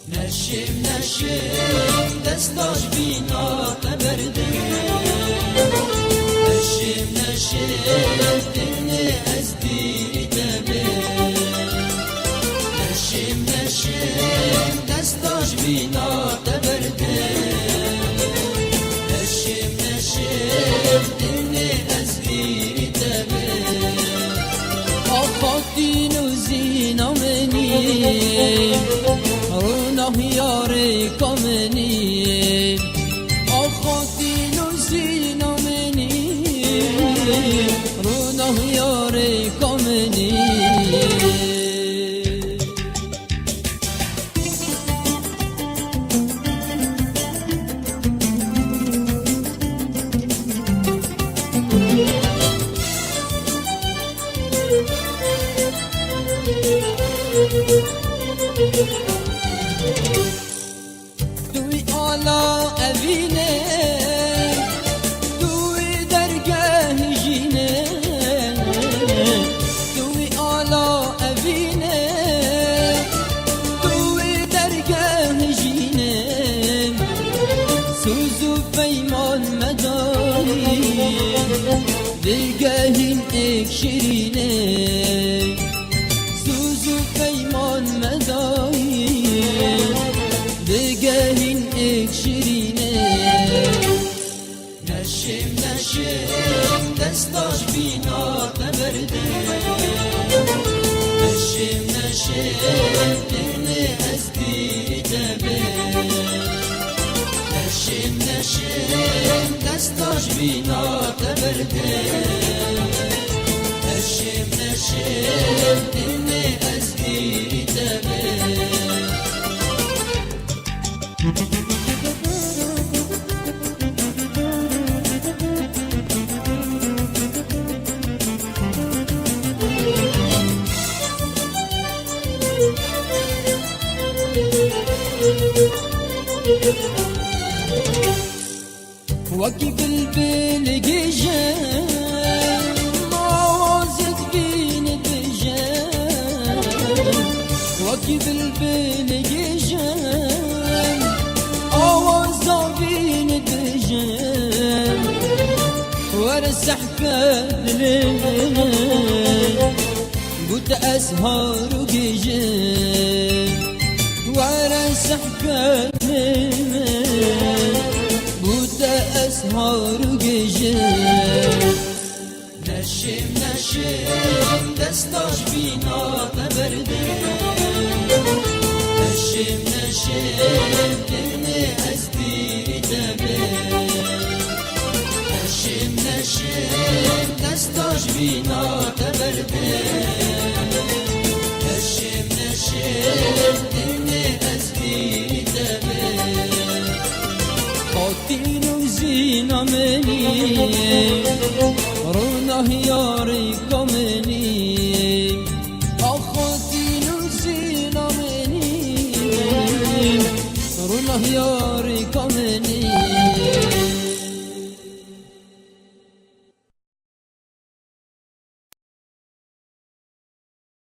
نشیم نشیم دستاش بینا تبرده نشیم نشیم دل از دیری تبه نشیم نشیم دستاش بینا تبرده نشیم نشیم دل از دیری تبه آفاتین و زینا منی روناه یاری کامنی آفاتین و زینا منی روناه یاری کامنی دوی آلا اوینه دوی درگاه جینه دوی آلا اوینه دوی درگاه جینه سوزو پیمان مداری درگاهین ایک شیرینه سوزو پیمان مداری درگاهین ایک شیرینه نشیم نشیم دستاش بینا تبرده نشیم نشیم دل از دیری تبه نشیم نشیم دستاش بینا تبرده نشیم نشیم دل از دیری تبه وكي بالبل جيجان موازد بين بجان وكي بالبل جيجان آوازا بين بجان ورسح كالليل قد أسهر جيجان ورسح كالليل أسهر جيجان نشیم نشیم دستاش بینا تبرده نشیم نشیم دل از دیری تبه نشیم نشیم دستاش بینا تبرده نشیم نشیم دل از دیری تبه خاطین و زینا منی روناه یاری کامنی خاطین و زینا منی روناه یاری کامنی